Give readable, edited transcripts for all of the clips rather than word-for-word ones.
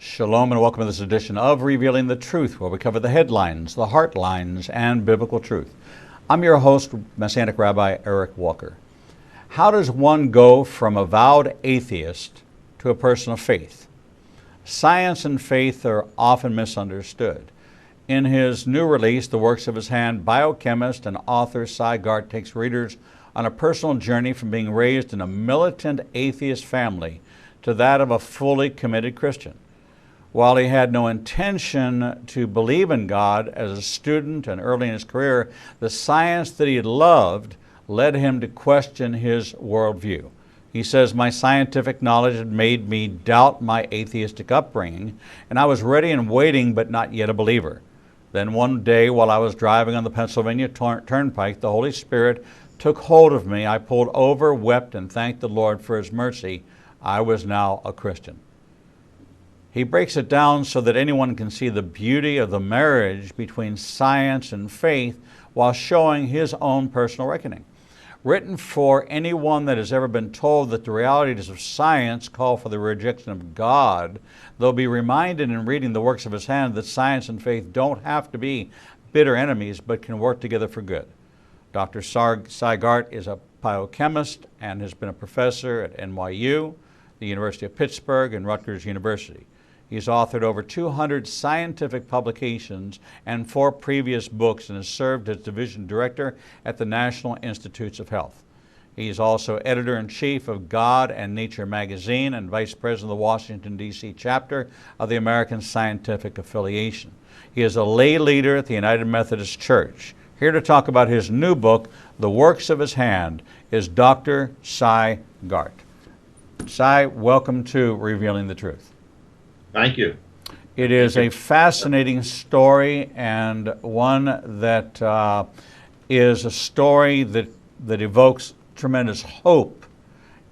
Shalom and welcome to this edition of Revealing the Truth, where we cover the headlines, the heart lines, and biblical truth. I'm your host, Messianic Rabbi Eric Walker. How does one go from avowed atheist to a person of faith? Science and faith are often misunderstood. In his new release, The Works of His Hand, biochemist and author Garte takes readers on a personal journey from being raised in a militant atheist family to that of a fully committed Christian. While he had no intention to believe in God as a student and early in his career, the science that he loved led him to question his worldview. He says, "My scientific knowledge had made me doubt my atheistic upbringing, and I was ready and waiting, but not yet a believer. Then one day, while I was driving on the Pennsylvania Turnpike, the Holy Spirit took hold of me. I pulled over, wept, and thanked the Lord for His mercy. I was now a Christian." He breaks it down so that anyone can see the beauty of the marriage between science and faith while showing his own personal reckoning. Written for anyone that has ever been told that the realities of science call for the rejection of God, they'll be reminded in reading The Works of His Hand that science and faith don't have to be bitter enemies but can work together for good. Dr. Garte is a biochemist and has been a professor at NYU, the University of Pittsburgh, and Rutgers University. He's authored over 200 scientific publications and 4 previous books and has served as division director at the National Institutes of Health. He's also editor-in-chief of God and Nature magazine and vice president of the Washington, D.C. chapter of the American Scientific Affiliation. He is a lay leader at the United Methodist Church. Here to talk about his new book, The Works of His Hand, is Dr. Garte. Welcome to Revealing the Truth. Thank you. It is a fascinating story, and one that is a story that evokes tremendous hope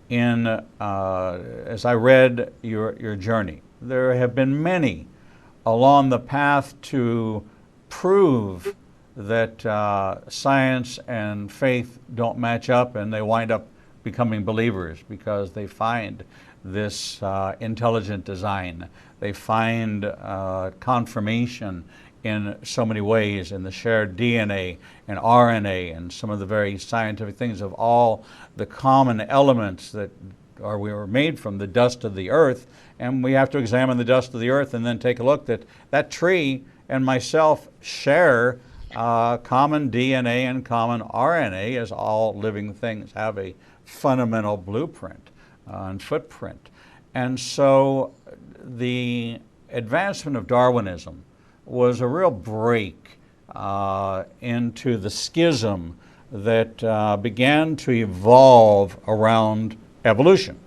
in, as I read your journey. There have been many along the path to prove that science and faith don't match up, and they wind up becoming believers because they find this intelligent design. They find confirmation in so many ways in the shared DNA and RNA and some of the very scientific things of all the common elements that we were made from the dust of the earth. And we have to examine the dust of the earth and then take a look that tree and myself share common DNA and common RNA, as all living things have a fundamental blueprint and footprint. And so the advancement of Darwinism was a real break into the schism that began to evolve around evolution.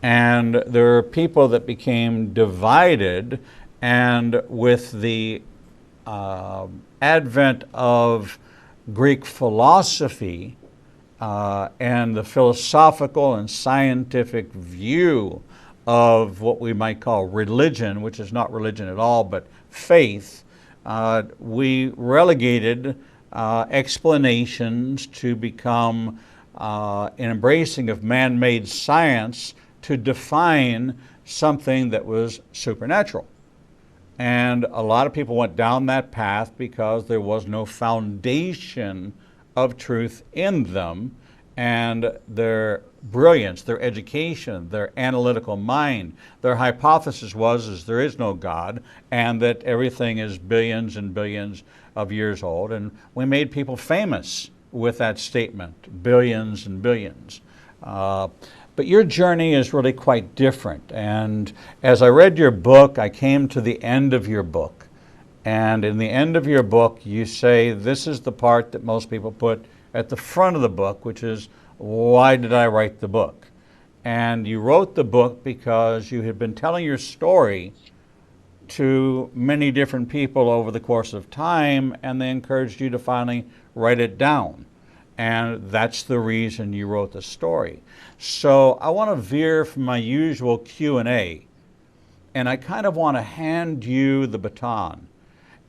And there are people that became divided, and with the advent of Greek philosophy and the philosophical and scientific view of what we might call religion, which is not religion at all, but faith, we relegated explanations to become an embracing of man-made science to define something that was supernatural. And a lot of people went down that path because there was no foundation of truth in them, and their brilliance, their education, their analytical mind, their hypothesis was there is no God and that everything is billions and billions of years old. And we made people famous with that statement, billions and billions. But your journey is really quite different. And as I read your book, I came to the end of your book. And in the end of your book, you say this is the part that most people put at the front of the book, which is, why did I write the book? And you wrote the book because you had been telling your story to many different people over the course of time, and they encouraged you to finally write it down. And that's the reason you wrote the story. So I want to veer from my usual Q&A, and I kind of want to hand you the baton.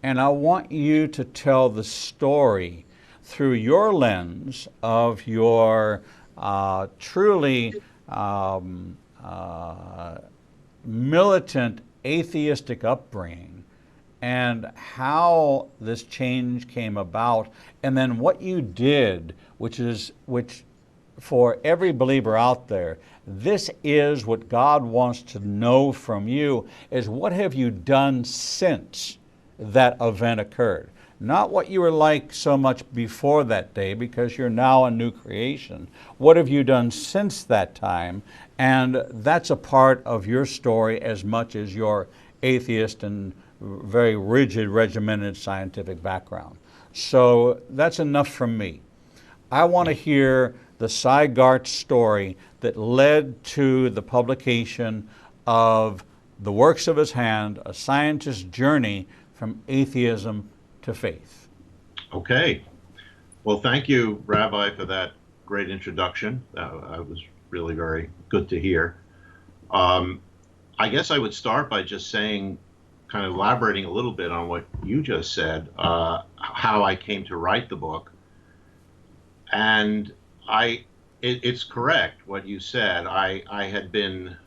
And I want you to tell the story through your lens of your truly militant atheistic upbringing and how this change came about, and then what you did, which for every believer out there, this is what God wants to know from you, is what have you done since that event occurred? Not what you were like so much before that day, because you're now a new creation. What have you done since that time? And that's a part of your story as much as your atheist and very rigid, regimented scientific background. So that's enough from me. I want to hear the Cy Garte story that led to the publication of The Works of His Hand, A Scientist's Journey from Atheism to Faith. Okay. Well, thank you, Rabbi, for that great introduction. That was really very good to hear. I guess I would start by just saying, kind of elaborating a little bit on what you just said, how I came to write the book. And it's correct what you said. I had been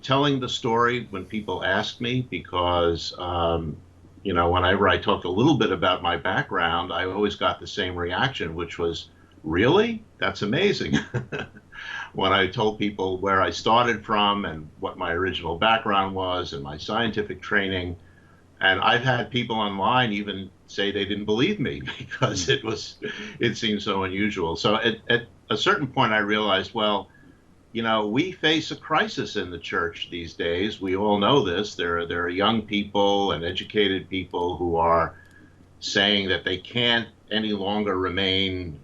telling the story when people asked me, because whenever I talked a little bit about my background, I always got the same reaction, which was, really? That's amazing. When I told people where I started from and what my original background was and my scientific training. And I've had people online even say they didn't believe me because it seemed so unusual. So at a certain point, I realized, well, we face a crisis in the church these days. We all know this. There are young people and educated people who are saying that they can't any longer remain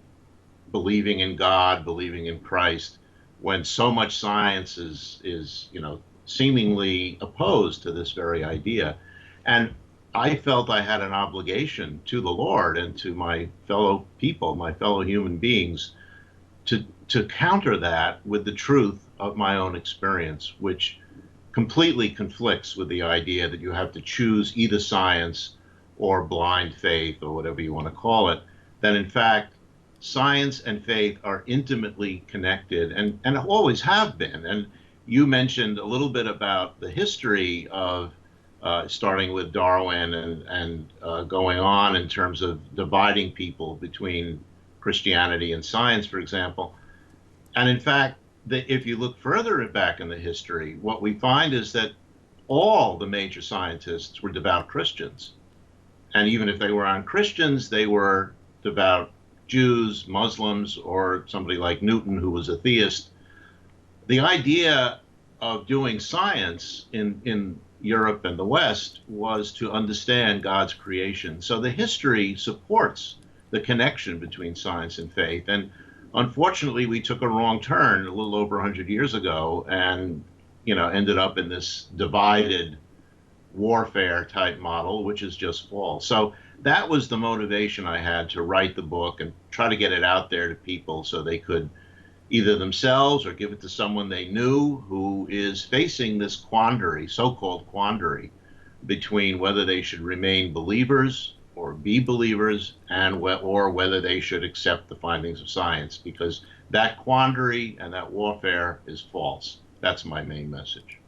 believing in God, believing in Christ, when so much science is seemingly opposed to this very idea. And I felt I had an obligation to the Lord and to my fellow people, my fellow human beings, to counter that with the truth of my own experience, which completely conflicts with the idea that you have to choose either science or blind faith, or whatever you want to call it. That in fact, science and faith are intimately connected and always have been. And you mentioned a little bit about the history of starting with Darwin and going on in terms of dividing people between Christianity and science, for example. And in fact, if you look further back in the history, what we find is that all the major scientists were devout Christians. And even if they were non-Christians, they were devout Jews, Muslims, or somebody like Newton, who was a theist. The idea of doing science in Europe and the West was to understand God's creation. So the history supports the connection between science and faith. And unfortunately, we took a wrong turn a little over 100 years ago and ended up in this divided warfare type model, which is just false. So that was the motivation I had to write the book and try to get it out there to people so they could either themselves or give it to someone they knew who is facing this quandary, so-called quandary, between whether they should remain believers or be believers, or whether they should accept the findings of science, because that quandary and that warfare is false. That's my main message.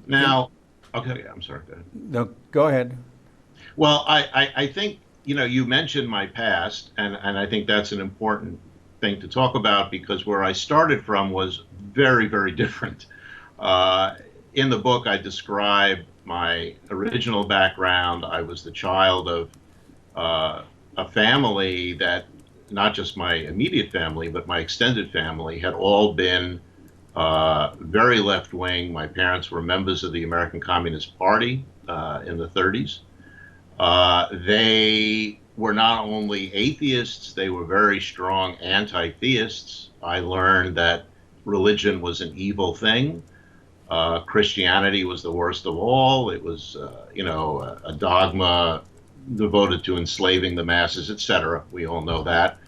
Now, okay, I'm sorry, go ahead. No, go ahead. Well, I think, you mentioned my past, and I think that's an important thing to talk about, because where I started from was very, very different. In the book, I describe my original background. I was the child of a family that, not just my immediate family, but my extended family, had all been very left-wing. My parents were members of the American Communist Party in the 30s. They were not only atheists, they were very strong anti-theists. I learned that religion was an evil thing. Christianity was the worst of all. It was, a dogma devoted to enslaving the masses, etc. We all know that.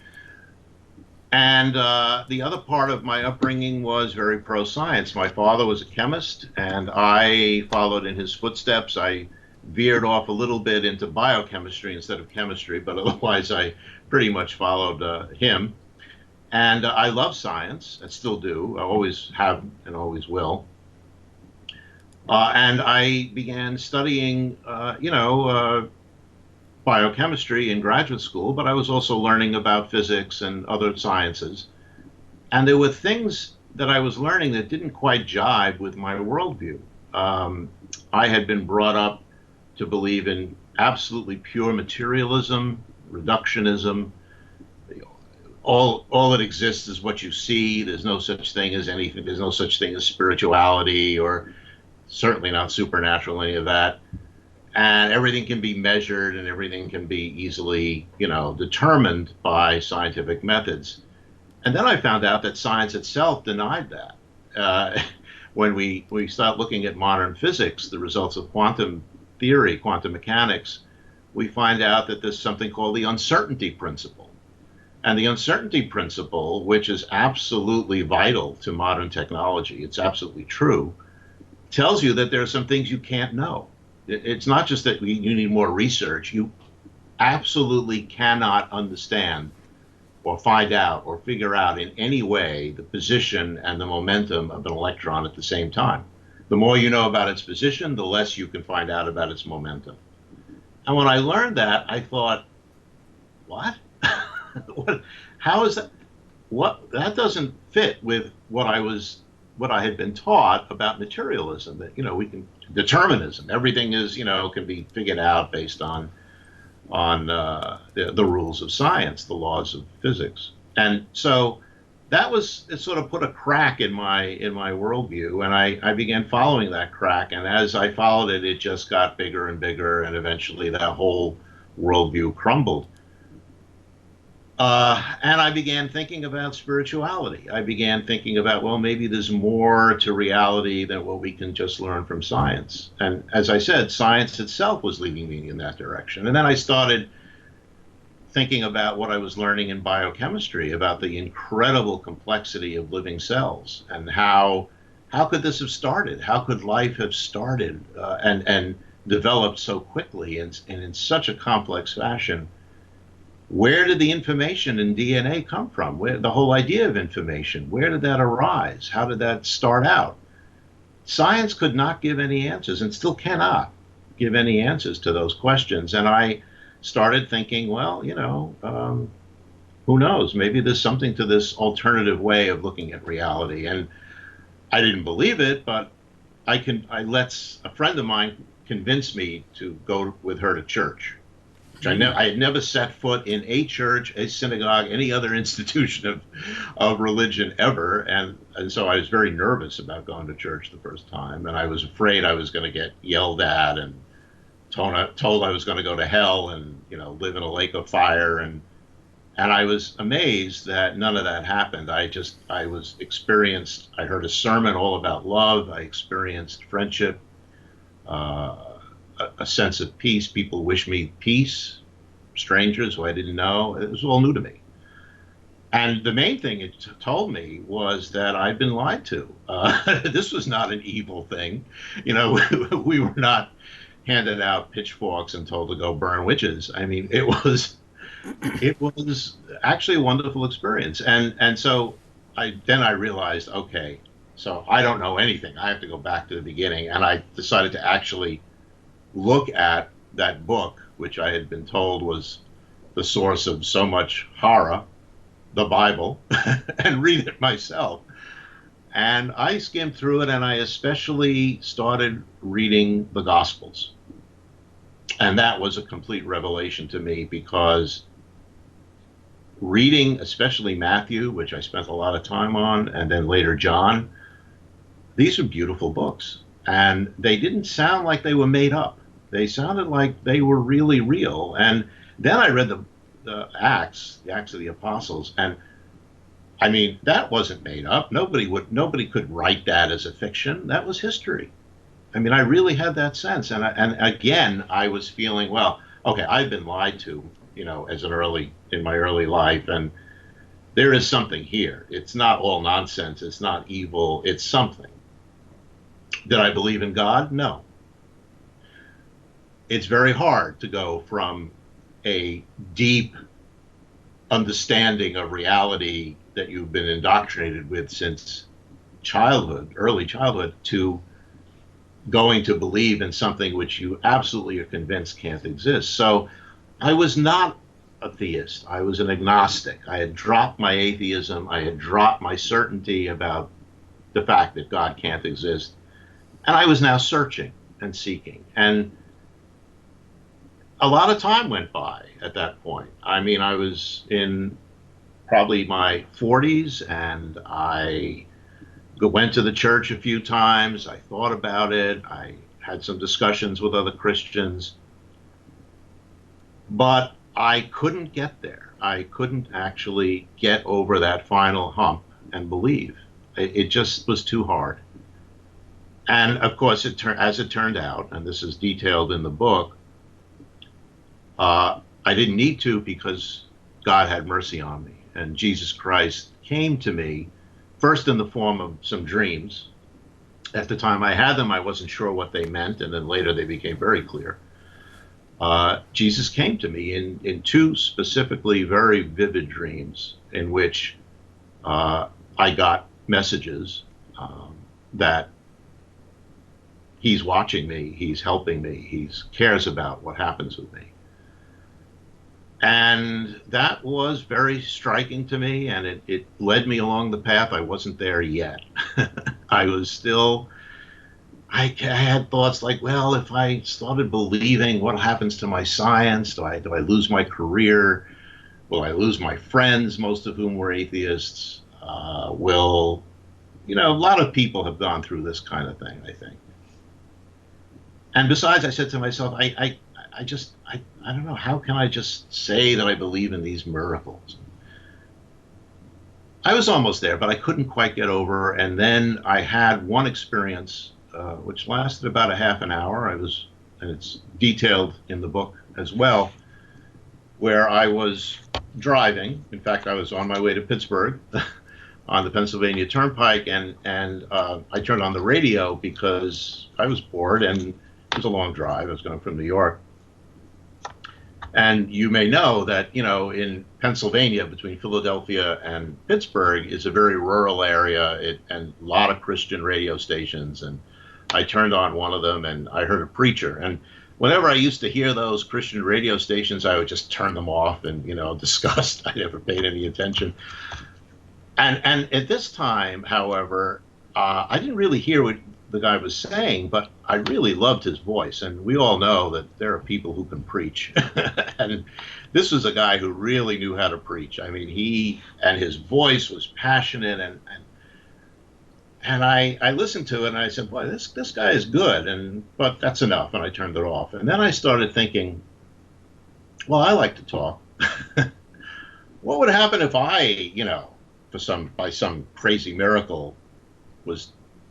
And the other part of my upbringing was very pro-science. My father was a chemist, and I followed in his footsteps. I veered off a little bit into biochemistry instead of chemistry, but otherwise I pretty much followed him. And I love science. I still do. I always have and always will. And I began studying, biochemistry in graduate school, but I was also learning about physics and other sciences. And there were things that I was learning that didn't quite jive with my worldview. Um, I had been brought up to believe in absolutely pure materialism, reductionism. All that exists is what you see. There's no such thing as anything. There's no such thing as spirituality, or certainly not supernatural, any of that. And everything can be measured and everything can be easily, determined by scientific methods. And then I found out that science itself denied that. When we start looking at modern physics, the results of quantum theory, quantum mechanics, we find out that there's something called the uncertainty principle. And the uncertainty principle, which is absolutely vital to modern technology, it's absolutely true, tells you that there are some things you can't know. It's not just that you need more research. You absolutely cannot understand or find out or figure out in any way the position and the momentum of an electron at the same time. The more you know about its position, the less you can find out about its momentum. And when I learned that, I thought, what? what? How is that? What? That doesn't fit with what I had been taught about materialism. That we can determinism. Everything is can be figured out based on the rules of science, the laws of physics. And so it sort of put a crack in my worldview, and I began following that crack. And as I followed it, it just got bigger and bigger, and eventually that whole worldview crumbled. And I began thinking about spirituality. I began thinking about, well, maybe there's more to reality than what we can just learn from science. And as I said, science itself was leading me in that direction. And then I started thinking about what I was learning in biochemistry, about the incredible complexity of living cells, and how could this have started? How could life have started and developed so quickly and in such a complex fashion? Where did the information in DNA come from? The whole idea of information, where did that arise? How did that start out? Science could not give any answers and still cannot give any answers to those questions. And I started thinking, well, who knows? Maybe there's something to this alternative way of looking at reality. And I didn't believe it, but a friend of mine convince me to go with her to church. I had never set foot in a church, a synagogue, any other institution of religion ever. And so I was very nervous about going to church the first time. And I was afraid I was going to get yelled at and told I was going to go to hell and, live in a lake of fire. And I was amazed that none of that happened. I heard a sermon all about love. I experienced friendship, a sense of peace. People wish me peace, strangers who I didn't know. It was all new to me. And the main thing it told me was that I'd been lied to. This was not an evil thing. We were not handed out pitchforks and told to go burn witches. I mean, it was actually a wonderful experience. And so I realized, okay, so I don't know anything. I have to go back to the beginning. And I decided to actually look at that book, which I had been told was the source of so much horror, the Bible, and read it myself. And I skimmed through it, and I especially started reading the Gospels. And that was a complete revelation to me, because reading, especially Matthew, which I spent a lot of time on, and then later John, these are beautiful books. And they didn't sound like they were made up. They sounded like they were really real. And then I read the Acts of the Apostles, and I mean, that wasn't made up. Nobody could write that as a fiction. That was history. I mean, I really had that sense. And again, I was feeling, well, okay, I've been lied to, in my early life, and there is something here. It's not all nonsense. It's not evil. It's something. Did I believe in God? No. It's very hard to go from a deep understanding of reality that you've been indoctrinated with since childhood, early childhood, to going to believe in something which you absolutely are convinced can't exist. So I was not a theist. I was an agnostic. I had dropped my atheism. I had dropped my certainty about the fact that God can't exist. And I was now searching and seeking. And a lot of time went by at that point. I mean, I was in probably my 40s, and I went to the church a few times. I thought about it. I had some discussions with other Christians, but I couldn't get there. I couldn't actually get over that final hump and believe. It just was too hard. And of course, as it turned out, and this is detailed in the book, I didn't need to, because God had mercy on me. And Jesus Christ came to me first in the form of some dreams. At the time I had them, I wasn't sure what they meant, and then later they became very clear. Jesus came to me in two specifically very vivid dreams in which I got messages that he's watching me, he's helping me, he cares about what happens with me. And that was very striking to me, and it led me along the path. I wasn't there yet. I was still, I had thoughts like, well, if I started believing, what happens to my science? Do I lose my career? Will I lose my friends, most of whom were atheists? A lot of people have gone through this kind of thing, I think. And besides, I said to myself, I don't know, how can I just say that I believe in these miracles? I was almost there, but I couldn't quite get over. And then I had one experience, which lasted about a half an hour. And it's detailed in the book as well, where I was driving. In fact, I was on my way to Pittsburgh on the Pennsylvania Turnpike, and I turned on the radio because I was bored, and it was a long drive. I was going from New York. And you may know that, in Pennsylvania, between Philadelphia and Pittsburgh, is a very rural area, and a lot of Christian radio stations. And I turned on one of them, and I heard a preacher. And whenever I used to hear those Christian radio stations, I would just turn them off and, disgust. I never paid any attention. And at this time, however, I didn't really hear what the guy was saying, but I really loved his voice. And we all know that there are people who can preach. And this was a guy who really knew how to preach. I mean, his voice was passionate, and I listened to it, and I said, boy, this guy is good, but that's enough, and I turned it off. And then I started thinking, well, I like to talk. What would happen if I, by some crazy miracle,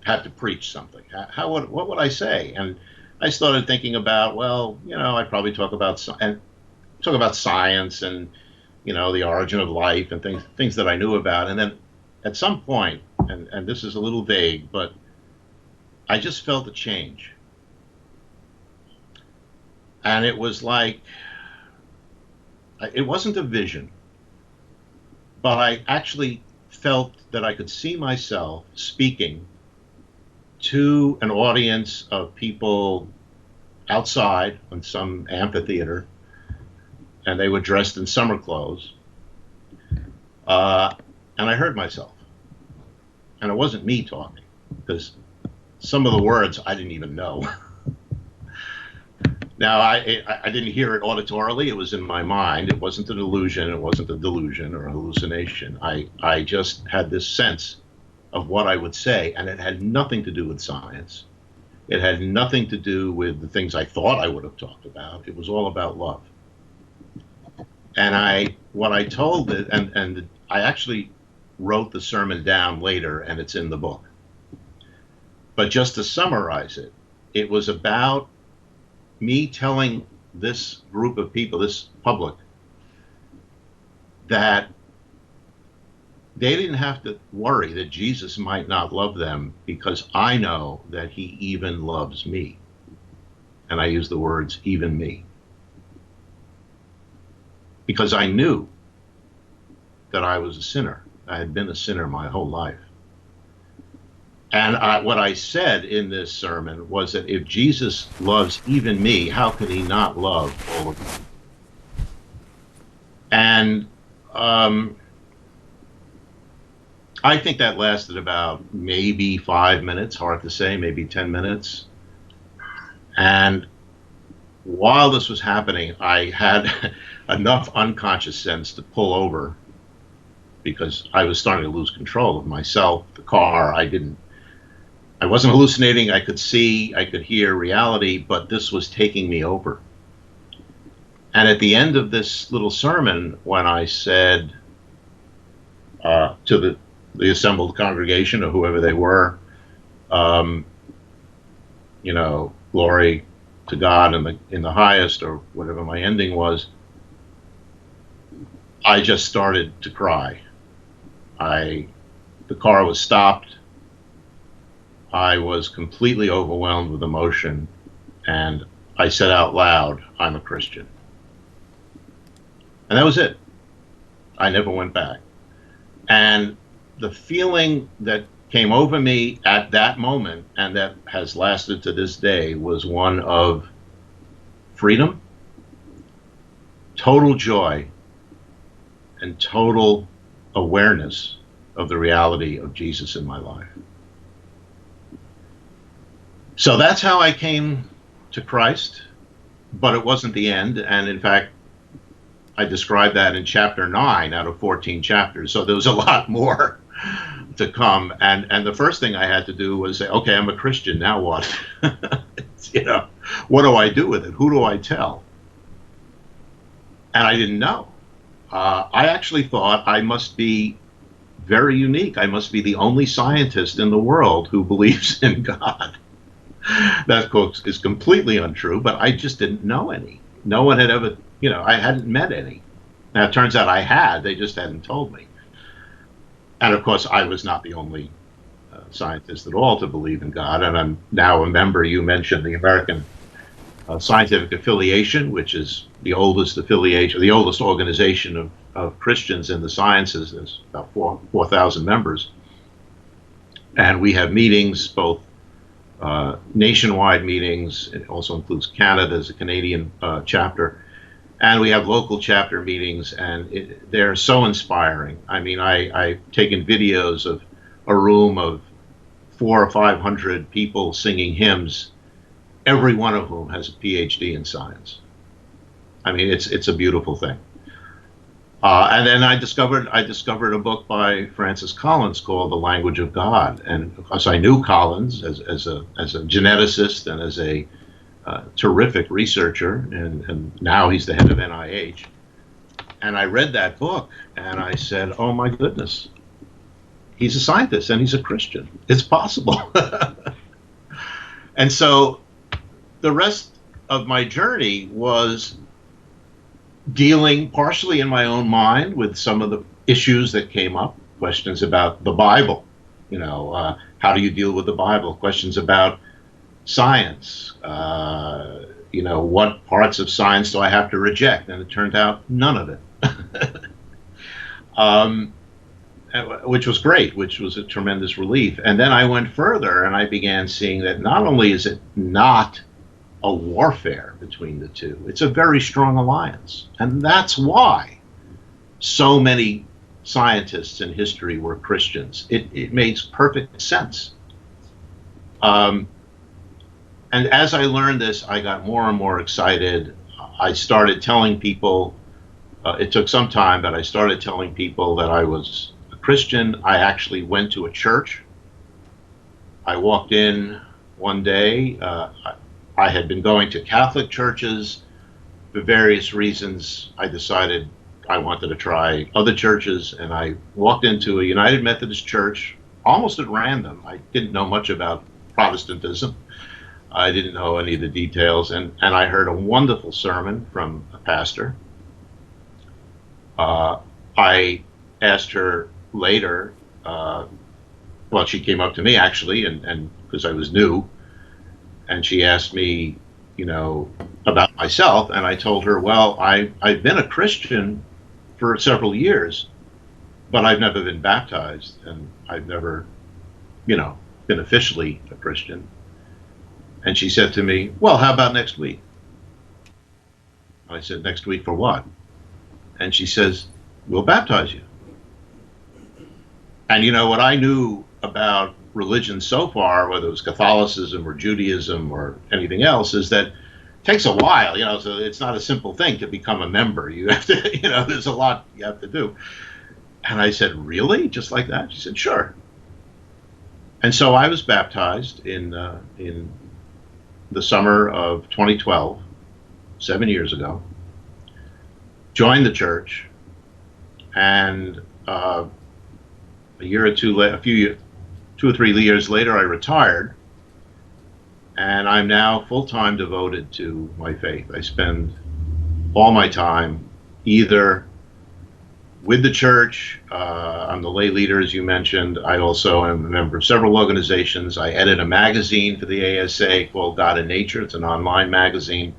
had to preach something? What would I say? And I started thinking about, well, I'd probably talk about science and the origin of life and things that I knew about. And then at some point, and this is a little vague, but I just felt a change. And it was like, it wasn't a vision, but I actually felt that I could see myself speaking to an audience of people outside on some amphitheater, and they were dressed in summer clothes. And I heard myself. And it wasn't me talking, because some of the words I didn't even know. Now, I didn't hear it auditorily. It was in my mind. It wasn't an illusion. It wasn't a delusion or a hallucination. I just had this sense of what I would say, and it had nothing to do with science. It had nothing to do with the things I thought I would have talked about. It was all about love. And I actually wrote the sermon down later, and it's in the book. But just to summarize it, it was about me telling this group of people, this public, that they didn't have to worry that Jesus might not love them, because I know that he even loves me. And I use the words, even me. Because I knew that I was a sinner. I had been a sinner my whole life. And what I said in this sermon was that if Jesus loves even me, how can he not love all of you? And I think that lasted about maybe 5 minutes, hard to say, maybe 10 minutes. And while this was happening, I had enough unconscious sense to pull over because I was starting to lose control of myself, the car. I wasn't hallucinating. I could see, I could hear reality, but this was taking me over. And at the end of this little sermon, when I said to the assembled congregation or whoever they were, glory to God in the highest, or whatever my ending was, I just started to cry. The car was stopped. I was completely overwhelmed with emotion, and I said out loud, "I'm a Christian." And that was it. I never went back. And the feeling that came over me at that moment, and that has lasted to this day, was one of freedom, total joy, and total awareness of the reality of Jesus in my life. So that's how I came to Christ, but it wasn't the end. And in fact, I described that in chapter 9 out of 14 chapters. So there was a lot more to come. And the first thing I had to do was say, okay, I'm a Christian. Now what? What do I do with it? Who do I tell? And I didn't know. I actually thought I must be very unique. I must be the only scientist in the world who believes in God. That, of course, is completely untrue, but I just didn't know any. No one had ever, I hadn't met any. Now, it turns out I had, they just hadn't told me. And of course, I was not the only scientist at all to believe in God. And I'm now a member, you mentioned the American Scientific Affiliation, which is the oldest affiliation, the oldest organization of Christians in the sciences. There's about 4,000 members. And we have meetings, both nationwide meetings. It also includes Canada as a Canadian chapter. And we have local chapter meetings, and they're so inspiring. I mean, I've taken videos of a room of 400 or 500 people singing hymns, every one of whom has a PhD in science. I mean, it's a beautiful thing. And then I discovered a book by Francis Collins called The Language of God. And of course, I knew Collins as a geneticist and as a terrific researcher, and now he's the head of NIH. And I read that book, and I said, "Oh my goodness, he's a scientist and he's a Christian. It's possible." And so the rest of my journey was dealing partially in my own mind with some of the issues that came up, questions about the Bible, how do you deal with the Bible, questions about science, what parts of science do I have to reject? And it turned out none of it, which was great, which was a tremendous relief. And then I went further, and I began seeing that not only is it not a warfare between the two, it's a very strong alliance. And that's why so many scientists in history were Christians. It makes perfect sense. And as I learned this, I got more and more excited. I started telling people, it took some time, but I started telling people that I was a Christian. I actually went to a church. I walked in one day. I had been going to Catholic churches. For various reasons, I decided I wanted to try other churches, and I walked into a United Methodist church almost at random. I didn't know much about Protestantism. I didn't know any of the details, and I heard a wonderful sermon from a pastor. I asked her later, well, she came up to me actually, and because I was new, and she asked me, about myself, and I told her, well, I've been a Christian for several years, but I've never been baptized, and I've never, been officially a Christian. And she said to me, well, how about next week? I said, next week for what? And she says, we'll baptize you. And you know, what I knew about religion so far, whether it was Catholicism or Judaism or anything else, is that it takes a while, you know, so it's not a simple thing to become a member. You have to, you know, there's a lot you have to do. And I said, really? Just like that? She said, sure. And so I was baptized in the summer of 2012, 7 years ago, joined the church, and a year or two later, 2 or 3 years later, I retired, and I'm now full-time devoted to my faith. I spend all my time either with the church. I'm the lay leader, as you mentioned. I also am a member of several organizations. I edit a magazine for the ASA called God and Nature. It's an online magazine.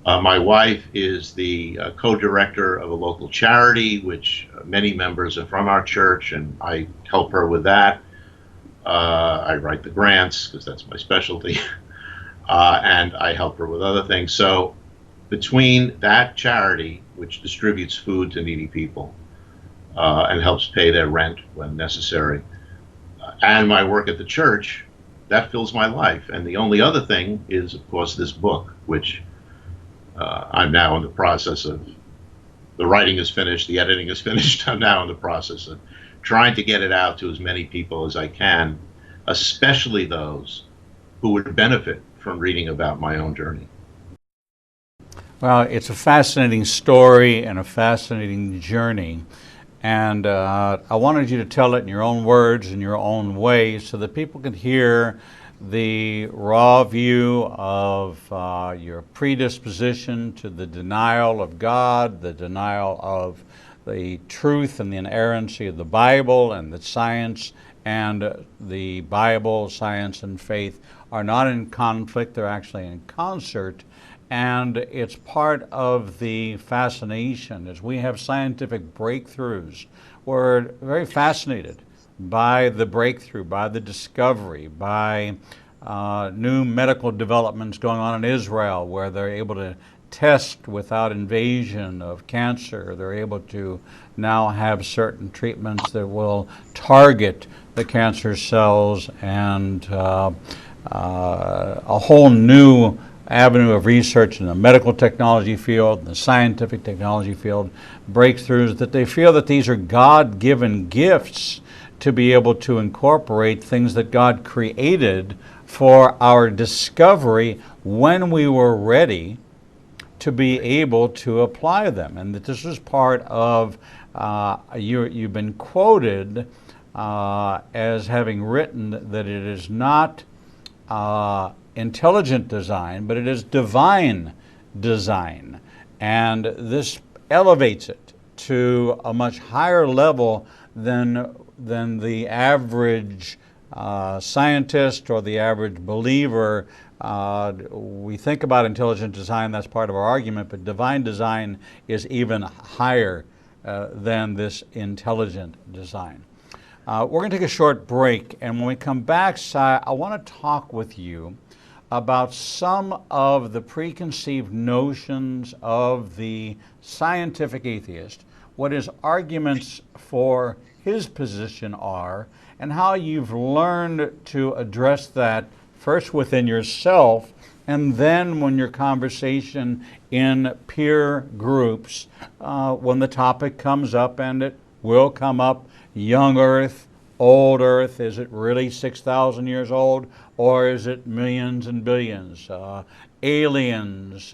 My wife is the co-director of a local charity, which many members are from our church, and I help her with that. I write the grants, because that's my specialty, and I help her with other things. So between that charity, which distributes food to needy people and helps pay their rent when necessary, and my work at the church, that fills my life. And the only other thing is, of course, this book, which I'm now in the process of, the writing is finished, the editing is finished. I'm now in the process of trying to get it out to as many people as I can, especially those who would benefit from reading about my own journey. Well, it's a fascinating story and a fascinating journey. And I wanted you to tell it in your own words, in your own way, so that people can hear the raw view of your predisposition to the denial of God, the denial of the truth and the inerrancy of the Bible, and that science and the Bible, science and faith are not in conflict, they're actually in concert. And it's part of the fascination. As we have scientific breakthroughs, we're very fascinated by the breakthrough, by the discovery, by new medical developments going on in Israel, where they're able to test without invasion of cancer. They're able to now have certain treatments that will target the cancer cells, and a whole new avenue of research in the medical technology field, in the scientific technology field, breakthroughs that they feel that these are God-given gifts to be able to incorporate things that God created for our discovery when we were ready to be able to apply them. And that this is part of, you've been quoted as having written that it is not intelligent design, but it is divine design. And this elevates it to a much higher level than the average scientist or the average believer. We think about intelligent design, that's part of our argument, but divine design is even higher than this intelligent design. We're going to take a short break, and when we come back, Si, I want to talk with you about some of the preconceived notions of the scientific atheist, what his arguments for his position are, and how you've learned to address that first within yourself, and then when your conversation in peer groups, when the topic comes up, and it will come up, young Earth, old Earth, is it really 6,000 years old, or is it millions and billions? Aliens,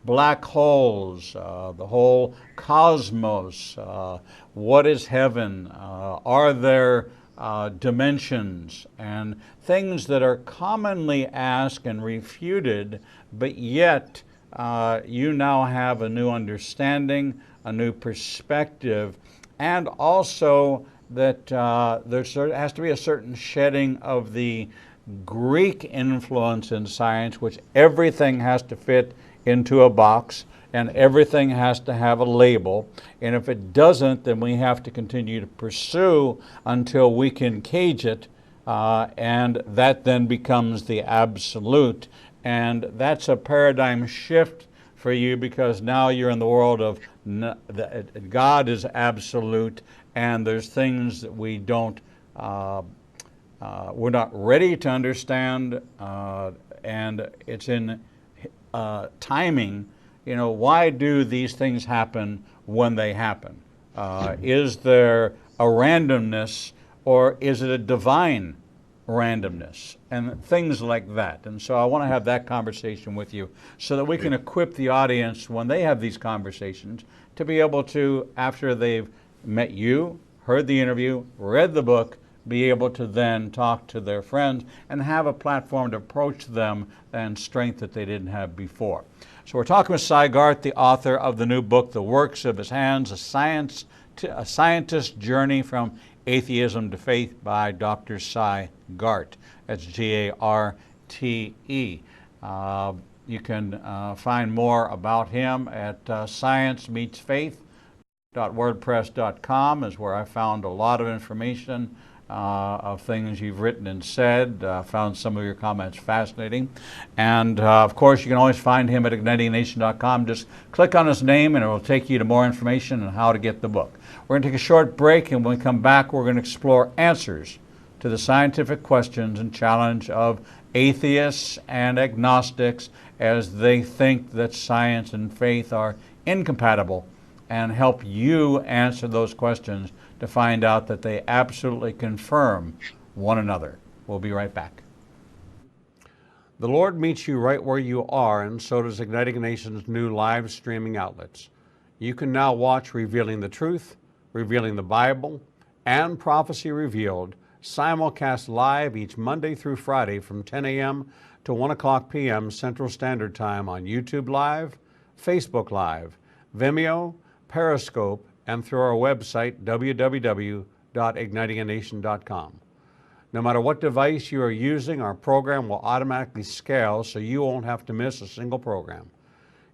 black holes, the whole cosmos, what is heaven? Are there dimensions? And things that are commonly asked and refuted, but yet you now have a new understanding, a new perspective, and also that there has to be a certain shedding of the Greek influence in science, which everything has to fit into a box and everything has to have a label. And if it doesn't, then we have to continue to pursue until we can cage it and that then becomes the absolute. And that's a paradigm shift for you, because now you're in the world of God is absolute, and there's things that we don't, we're not ready to understand, and it's in timing. You know, why do these things happen when they happen? Is there a randomness, or is it a divine randomness, and things like that? And so I want to have that conversation with you so that we can equip the audience when they have these conversations to be able to, after they've met you, heard the interview, read the book, be able to then talk to their friends and have a platform to approach them and strength that they didn't have before. So we're talking with Cy Garte, the author of the new book, The Works of His Hands, a Scientist's Journey from Atheism to Faith by Dr. Cy Garte. That's G-A-R-T-E. You can find more about him at sciencemeetsfaith.wordpress.com is where I found a lot of information of things you've written and said. Found some of your comments fascinating. And of course, you can always find him at ignitingnation.com. Just click on his name and it will take you to more information on how to get the book. We're going to take a short break, and when we come back, we're going to explore answers to the scientific questions and challenge of atheists and agnostics as they think that science and faith are incompatible, and help you answer those questions to find out that they absolutely confirm one another. We'll be right back. The Lord meets you right where you are, and so does Igniting a Nation's new live streaming outlets. You can now watch Revealing the Truth, Revealing the Bible, and Prophecy Revealed simulcast live each Monday through Friday from 10 a.m. to 1 o'clock p.m. Central Standard Time on YouTube Live, Facebook Live, Vimeo, Periscope, and through our website, www.ignitinganation.com. No matter what device you are using, our program will automatically scale so you won't have to miss a single program.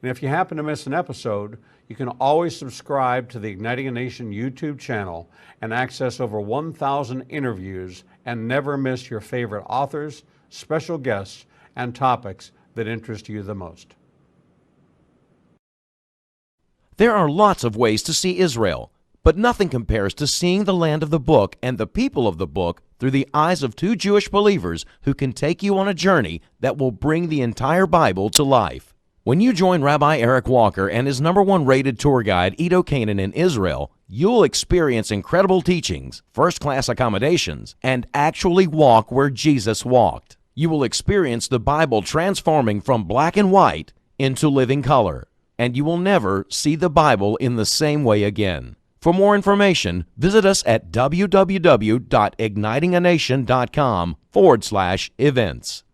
And if you happen to miss an episode, you can always subscribe to the Igniting a Nation YouTube channel and access over 1,000 interviews and never miss your favorite authors, special guests, and topics that interest you the most. There are lots of ways to see Israel, but nothing compares to seeing the land of the book and the people of the book through the eyes of two Jewish believers who can take you on a journey that will bring the entire Bible to life. When you join Rabbi Eric Walker and his #1 rated tour guide, Edo Canaan, in Israel, you'll experience incredible teachings, first-class accommodations, and actually walk where Jesus walked. You will experience the Bible transforming from black and white into living color, and you will never see the Bible in the same way again. For more information, visit us at www.ignitinganation.com/events.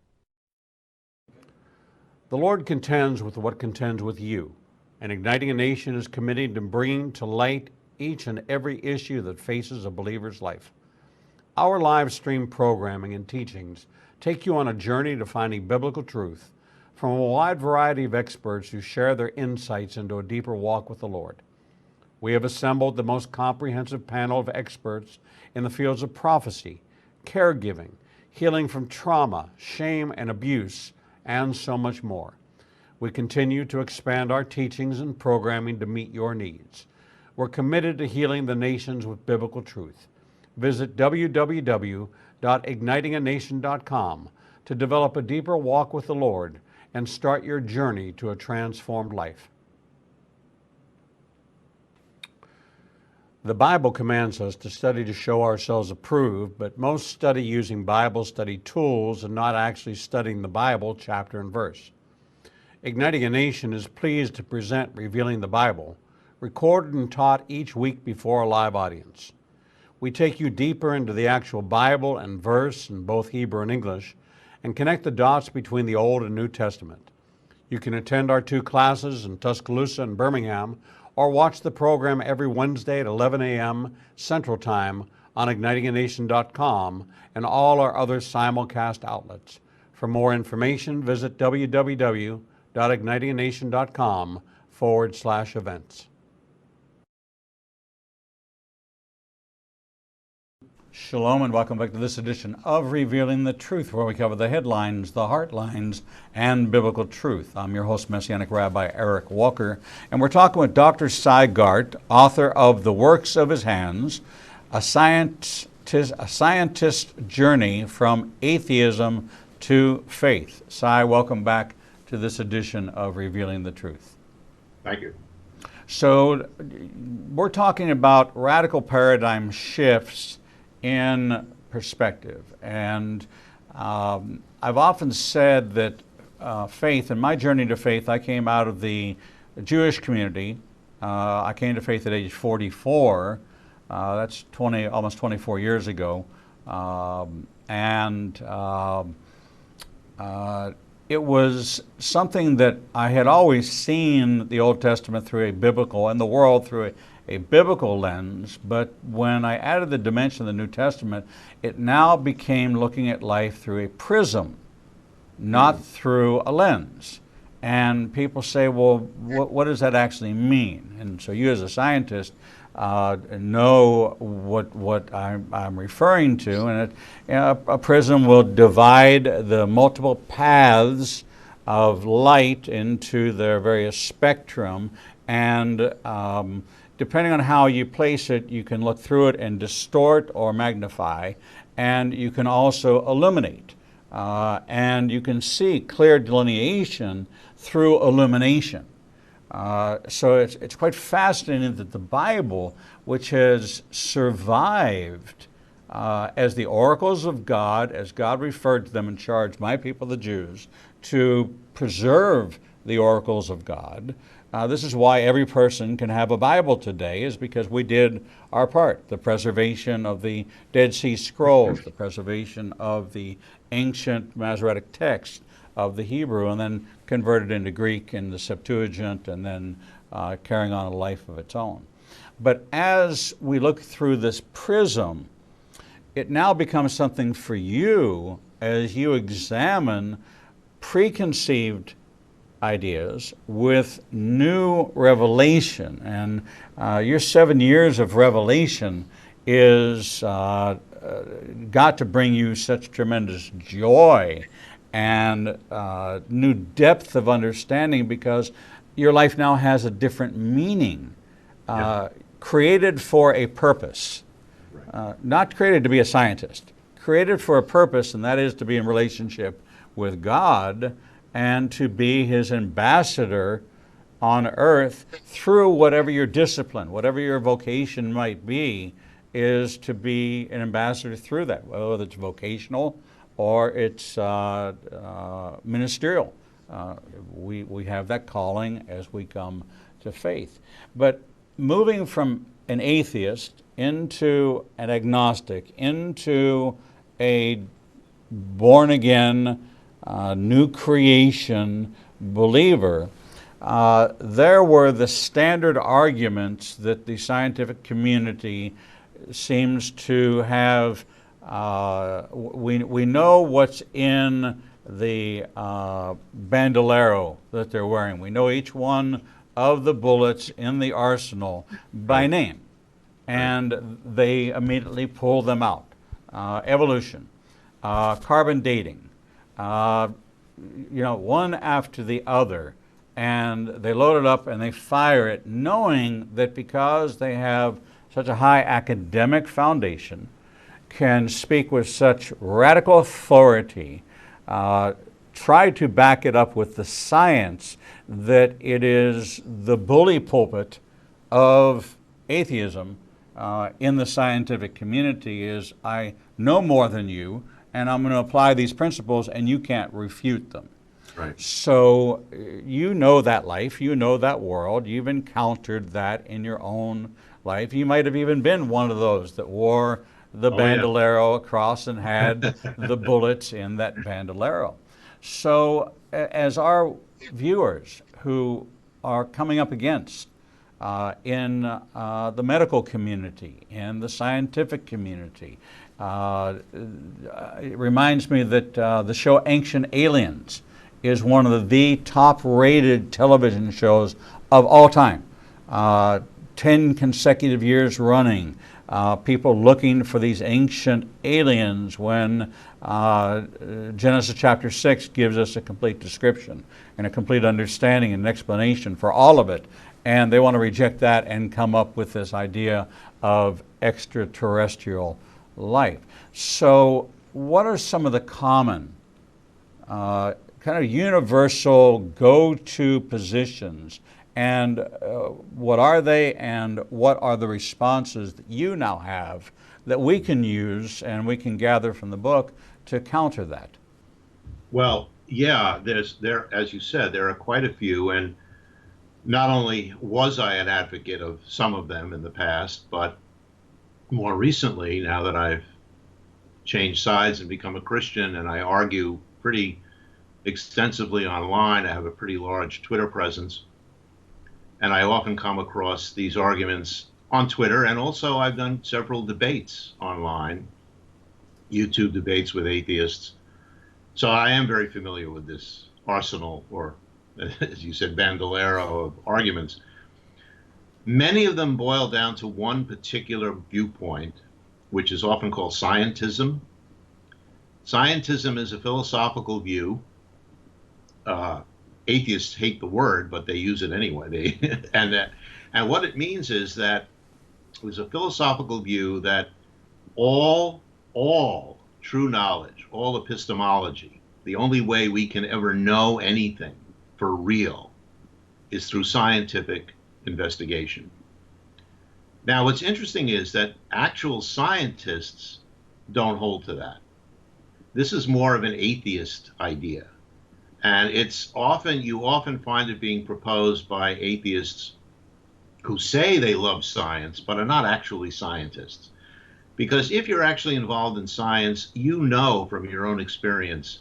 The Lord contends with what contends with you, and Igniting a Nation is committed to bringing to light each and every issue that faces a believer's life. Our live stream programming and teachings take you on a journey to finding biblical truth from a wide variety of experts who share their insights into a deeper walk with the Lord. We have assembled the most comprehensive panel of experts in the fields of prophecy, caregiving, healing from trauma, shame, and abuse, and so much more. We continue to expand our teachings and programming to meet your needs. We're committed to healing the nations with biblical truth. Visit www.ignitinganation.com to develop a deeper walk with the Lord and start your journey to a transformed life. The Bible commands us to study to show ourselves approved, but most study using Bible study tools and not actually studying the Bible chapter and verse. Igniting a Nation is pleased to present Revealing the Bible, recorded and taught each week before a live audience. We take you deeper into the actual Bible and verse in both Hebrew and English, and connect the dots between the Old and New Testament. You can attend our 2 classes in Tuscaloosa and Birmingham, or watch the program every Wednesday at 11 a.m. Central Time on ignitinganation.com and all our other simulcast outlets. For more information, visit www.ignitinganation.com/events. Shalom and welcome back to this edition of Revealing the Truth, where we cover the headlines, the heart lines, and biblical truth. I'm your host, Messianic Rabbi Eric Walker, and we're talking with Dr. Cy Garte, author of The Works of His Hands, a scientist's journey from atheism to faith. Cy, welcome back to this edition of Revealing the Truth. Thank you. So we're talking about radical paradigm shifts in perspective. And I've often said that faith, in my journey to faith, I came out of the Jewish community. I came to faith at age 44. That's almost 24 years ago. It was something that I had always seen the Old Testament through a biblical, and the world through a biblical lens, but when I added the dimension of the New Testament, it now became looking at life through a prism, not through a lens. And people say, well, what does that actually mean? And so you as a scientist know what I'm referring to, and a prism will divide the multiple paths of light into their various spectrum, and depending on how you place it, you can look through it and distort or magnify, and you can also illuminate. And you can see clear delineation through illumination. So it's quite fascinating that the Bible, which has survived as the oracles of God, as God referred to them and charged my people, the Jews, to preserve the oracles of God. This is why every person can have a Bible today, is because we did our part. The preservation of the Dead Sea Scrolls, the preservation of the ancient Masoretic text of the Hebrew, and then converted into Greek in the Septuagint, and then carrying on a life of its own. But as we look through this prism, it now becomes something for you as you examine preconceived ideas with new revelation. And your 7 years of revelation is got to bring you such tremendous joy and new depth of understanding, because your life now has a different meaning, created for a purpose, not created to be a scientist, created for a purpose, and that is to be in relationship with God and to be His ambassador on earth through whatever your discipline, whatever your vocation might be, is to be an ambassador through that, whether it's vocational or it's ministerial. We have that calling as we come to faith. But moving from an atheist into an agnostic, into a born-again, new creation believer, there were the standard arguments that the scientific community seems to have. We know what's in the bandolero that they're wearing. We know each one of the bullets in the arsenal by name, and they immediately pull them out. Evolution, carbon dating, one after the other, and they load it up and they fire it, knowing that because they have such a high academic foundation, can speak with such radical authority, try to back it up with the science, that it is the bully pulpit of atheism in the scientific community is, I know more than you, and I'm going to apply these principles, and you can't refute them. Right. So you know that life, you know that world, you've encountered that in your own life. You might have even been one of those that wore the bandolero across and had the bullets in that bandolero. So as our viewers who are coming up against in the medical community, in the scientific community, it reminds me that the show Ancient Aliens is one of the top-rated television shows of all time. 10 consecutive years running. people looking for these ancient aliens when Genesis chapter 6 gives us a complete description and a complete understanding and explanation for all of it. And they want to reject that and come up with this idea of extraterrestrial life. So what are some of the common kind of universal go-to positions, and what are they, and what are the responses that you now have that we can use and we can gather from the book to counter that? Well, yeah, as you said, there are quite a few, and not only was I an advocate of some of them in the past, but more recently, now that I've changed sides and become a Christian, and I argue pretty extensively online, I have a pretty large Twitter presence, and I often come across these arguments on Twitter, and also I've done several debates online, YouTube debates with atheists. So I am very familiar with this arsenal, or as you said, bandolero of arguments. Many of them boil down to one particular viewpoint, which is often called scientism. Scientism is a philosophical view. Atheists hate the word, but they use it anyway. And what it means is that there's a philosophical view that all true knowledge, all epistemology, the only way we can ever know anything for real is through scientific investigation. Now, what's interesting is that actual scientists don't hold to that. This is more of an atheist idea. And you often find it being proposed by atheists who say they love science, but are not actually scientists. Because if you're actually involved in science, you know from your own experience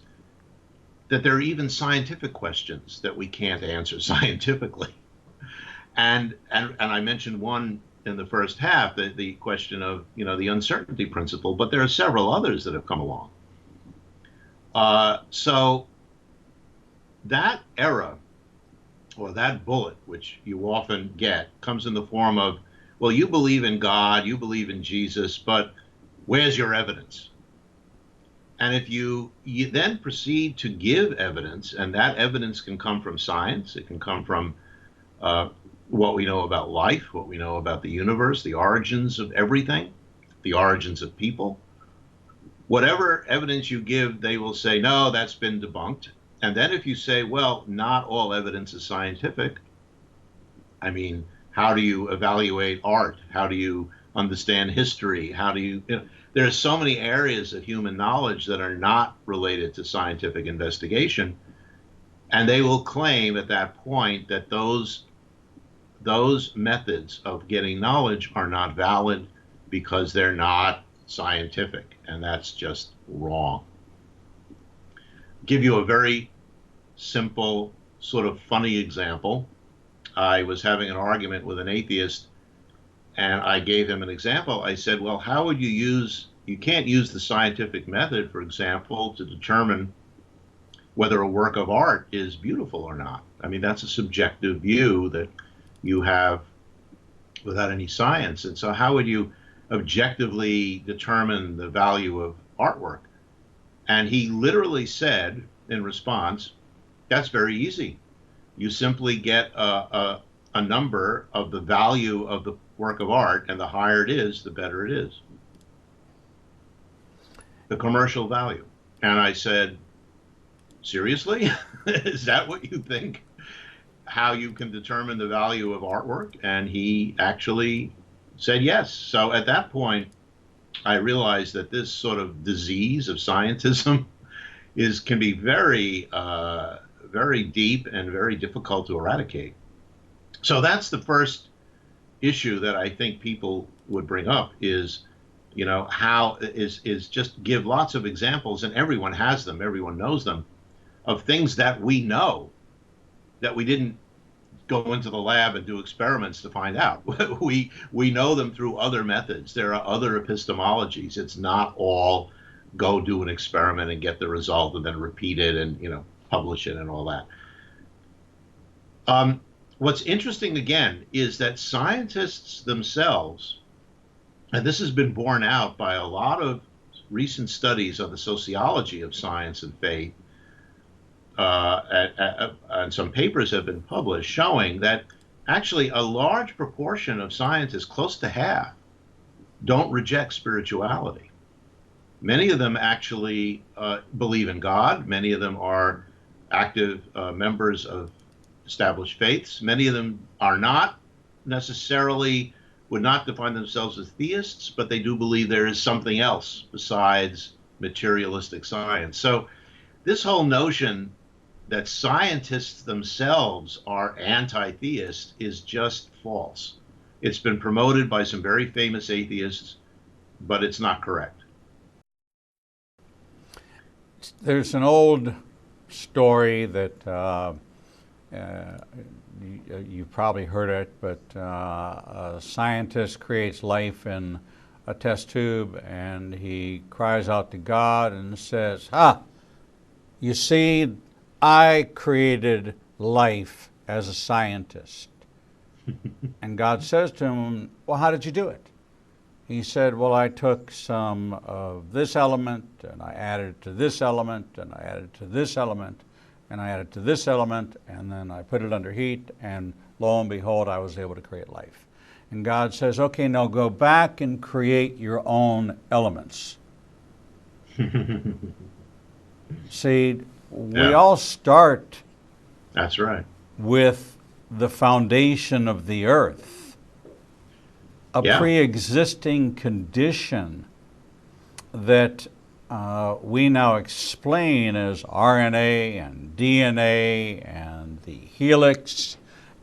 that there are even scientific questions that we can't answer scientifically. And I mentioned one in the first half, the question of, the uncertainty principle, but there are several others that have come along. So that error, or that bullet, which you often get, comes in the form of, well, you believe in God, you believe in Jesus, but where's your evidence? And if you then proceed to give evidence, and that evidence can come from science, it can come from what we know about life, what we know about the universe, the origins of everything, the origins of people. Whatever evidence you give, they will say, no, that's been debunked. And then if you say, well, not all evidence is scientific, I mean, how do you evaluate art? How do you understand history? How do you there are so many areas of human knowledge that are not related to scientific investigation. And they will claim at that point that those methods of getting knowledge are not valid because they're not scientific. And that's just wrong. Give you a very simple, sort of funny example. I was having an argument with an atheist, and I gave him an example. I said, well, how would you can't use the scientific method, for example, to determine whether a work of art is beautiful or not. I mean, that's a subjective view that you have without any science. And so how would you objectively determine the value of artwork? And he literally said in response, that's very easy. You simply get a number of the value of the work of art, and the higher it is, the better it is. The commercial value. And I said, seriously? Is that what you think? How you can determine the value of artwork? And he actually said yes. So at that point, I realized that this sort of disease of scientism can be very, very deep and very difficult to eradicate. So that's the first issue that I think people would bring up is, how is just give lots of examples, and everyone has them, everyone knows them, of things that we know that we didn't go into the lab and do experiments to find out. We know them through other methods. There are other epistemologies. It's not all go do an experiment and get the result and then repeat it and publish it and all that. What's interesting again is that scientists themselves And this has been borne out by a lot of recent studies of the sociology of science and faith. And some papers have been published showing that actually a large proportion of scientists, close to half, don't reject spirituality. Many of them actually believe in God. Many of them are active members of established faiths. Many of them are not necessarily, would not define themselves as theists, but they do believe there is something else besides materialistic science. So this whole notion that scientists themselves are anti-theist is just false. It's been promoted by some very famous atheists, but it's not correct. There's an old story that you've probably heard it, but a scientist creates life in a test tube, and he cries out to God and says, you see, I created life as a scientist. And God says to him, well, how did you do it? He said, well, I took some of this element, and I added it to this element, and I added it to this element, and I added it to this element, and then I put it under heat, and lo and behold, I was able to create life. And God says, okay, now go back and create your own elements. See, we all start That's right. with the foundation of the earth, a pre-existing condition that we now explain as RNA and DNA and the helix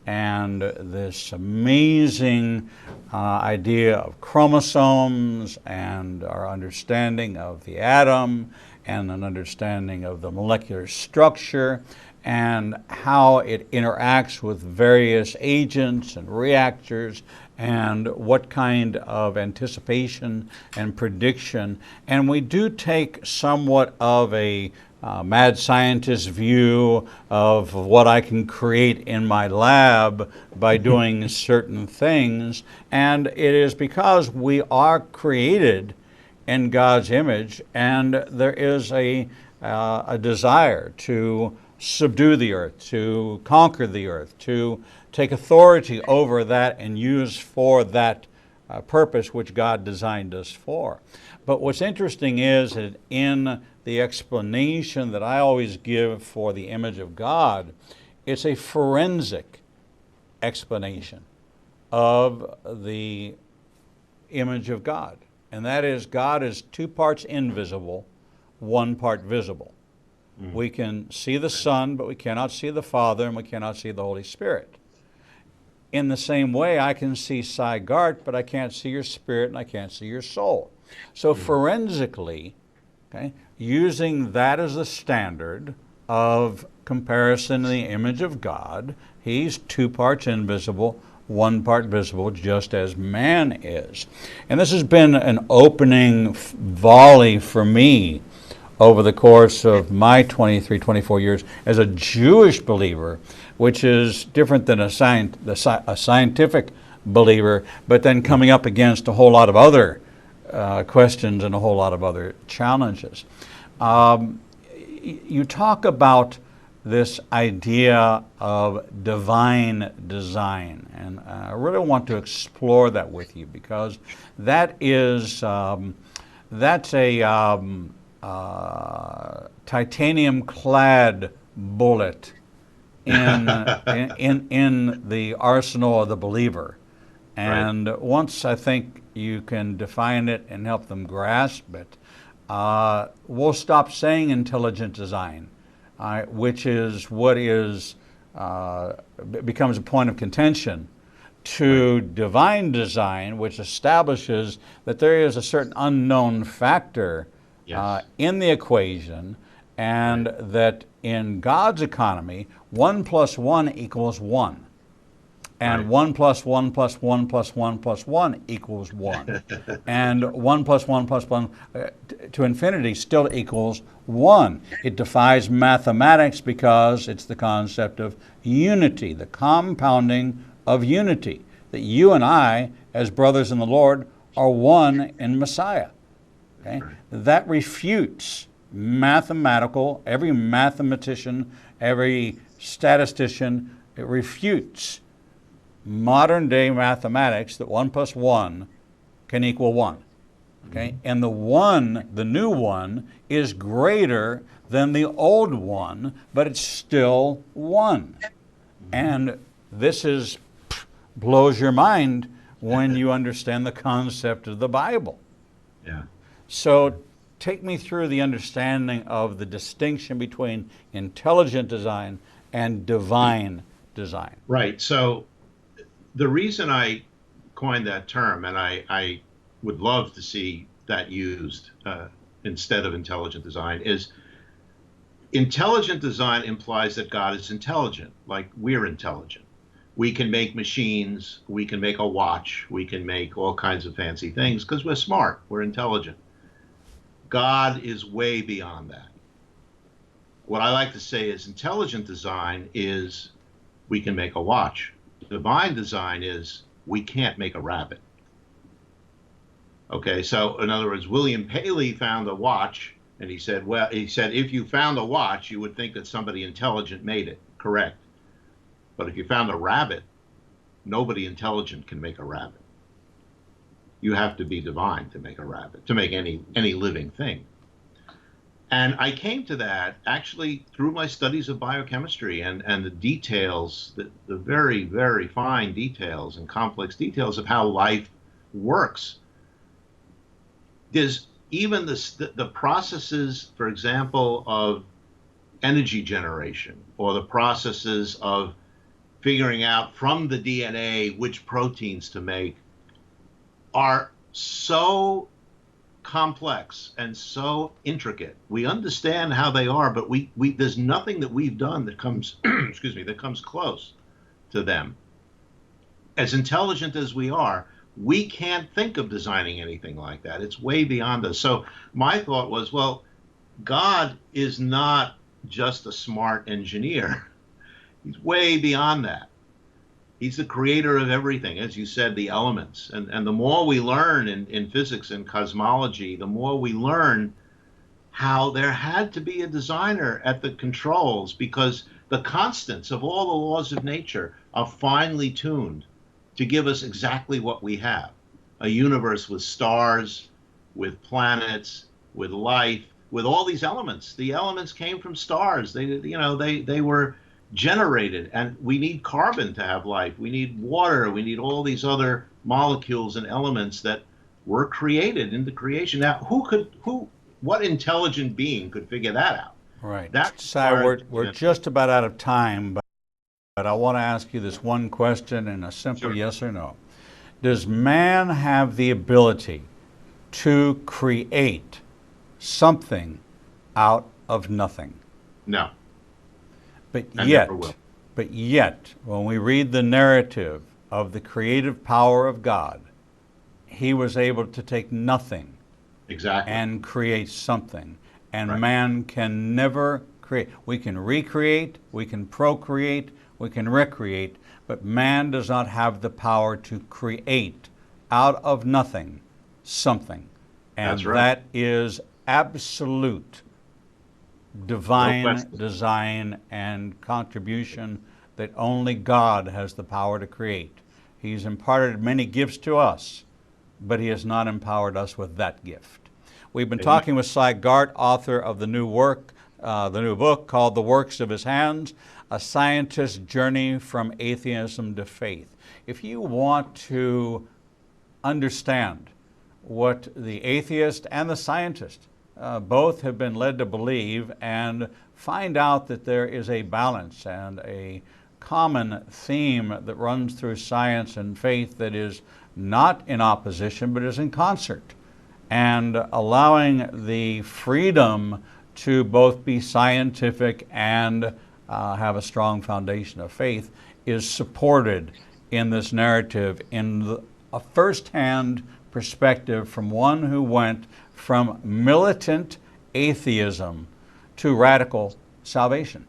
and this amazing idea of chromosomes and our understanding of the atom and an understanding of the molecular structure and how it interacts with various agents and reactors and what kind of anticipation and prediction. And we do take somewhat of a mad scientist view of what I can create in my lab by doing certain things. And it is because we are created in God's image, and there is a desire to subdue the earth, to conquer the earth, to take authority over that and use for that purpose which God designed us for. But what's interesting is that in the explanation that I always give for the image of God, it's a forensic explanation of the image of God. And that is, God is 2 parts invisible, 1 part visible. We can see the Son, but we cannot see the Father, and we cannot see the Holy Spirit. In the same way, I can see Garte, but I can't see your spirit, and I can't see your soul. So forensically, okay, using that as the standard of comparison in the image of God, he's 2 parts invisible, 1 part visible, just as man is. And this has been an opening volley for me over the course of my 23, 24 years as a Jewish believer, which is different than a scientific believer, but then coming up against a whole lot of other questions and a whole lot of other challenges. You talk about this idea of divine design, and I really want to explore that with you, because that is that's a titanium-clad bullet in the arsenal of the believer. And once I think you can define it and help them grasp it, we'll stop saying intelligent design, which is what is becomes a point of contention, to divine design, which establishes that there is a certain unknown factor in the equation, and that in God's economy, 1 + 1 = 1. And 1 + 1 + 1 + 1 + 1 = 1. And 1 + 1 + 1 to infinity still equals 1. It defies mathematics because it's the concept of unity, the compounding of unity, that you and I, as brothers in the Lord, are one in Messiah. Okay? Right. That refutes every mathematician, every statistician, it refutes modern day mathematics that 1 + 1 can equal 1. Okay? And the new one, is greater than the old one, but it's still 1. And this blows your mind when you understand the concept of the Bible. Yeah. So take me through the understanding of the distinction between intelligent design and divine design. Right. So the reason I coined that term, and I would love to see that used instead of intelligent design, is intelligent design implies that God is intelligent, like we're intelligent. We can make machines, we can make a watch, we can make all kinds of fancy things because we're smart, we're intelligent. God is way beyond that. What I like to say is intelligent design is we can make a watch. Divine design is we can't make a rabbit. Okay, so in other words, William Paley found a watch, and he said, if you found a watch, you would think that somebody intelligent made it. Correct. But if you found a rabbit, nobody intelligent can make a rabbit. You have to be divine to make a rabbit, to make any living thing. And I came to that actually through my studies of biochemistry and the details, the very, very fine details and complex details of how life works. There's even the processes, for example, of energy generation, or the processes of figuring out from the DNA which proteins to make, are so complex and so intricate. We understand how they are, but we there's nothing that we've done that comes that comes close to them. As intelligent as we are, we can't think of designing anything like that. It's way beyond us. So my thought was, well, God is not just a smart engineer. He's way beyond that. He's the creator of everything, as you said, the elements. And the more we learn in physics and cosmology, the more we learn how there had to be a designer at the controls, because the constants of all the laws of nature are finely tuned to give us exactly what we have. A universe with stars, with planets, with life, with all these elements. The elements came from stars. They were generated, and we need carbon to have life. We need water. We need all these other molecules and elements that were created in the creation. Now, what intelligent being could figure that out? Right. That's we're just about out of time, but I want to ask you this one question in a simple yes or no. Does man have the ability to create something out of nothing? No. But And never will. yet, when we read the narrative of the creative power of God, he was able to take nothing Exactly. and create something. And Right. man can never create. We can recreate, we can procreate, we can recreate, but man does not have the power to create out of nothing something. And That's right. that is absolute divine question. design and contribution that only God has the power to create. He's imparted many gifts to us, but he has not empowered us with that gift. We've been talking with Cy Garte, author of the new book called The Works of His Hands, A Scientist's Journey from Atheism to Faith. If you want to understand what the atheist and the scientist both have been led to believe, and find out that there is a balance and a common theme that runs through science and faith that is not in opposition but is in concert, and allowing the freedom to both be scientific and have a strong foundation of faith is supported in this narrative in a first-hand perspective from one who went from militant atheism to radical salvation.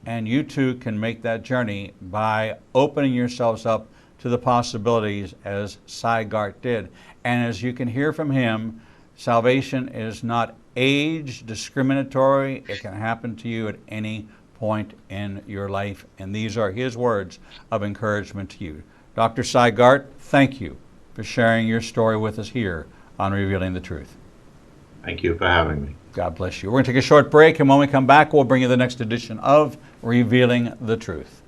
And you too can make that journey by opening yourselves up to the possibilities as Cy Garte did. And as you can hear from him, salvation is not age discriminatory. It can happen to you at any point in your life. And these are his words of encouragement to you. Dr. Cy Garte, thank you for sharing your story with us here on Revealing the Truth. Thank you for having me. God bless you. We're going to take a short break, and when we come back, we'll bring you the next edition of Revealing the Truth.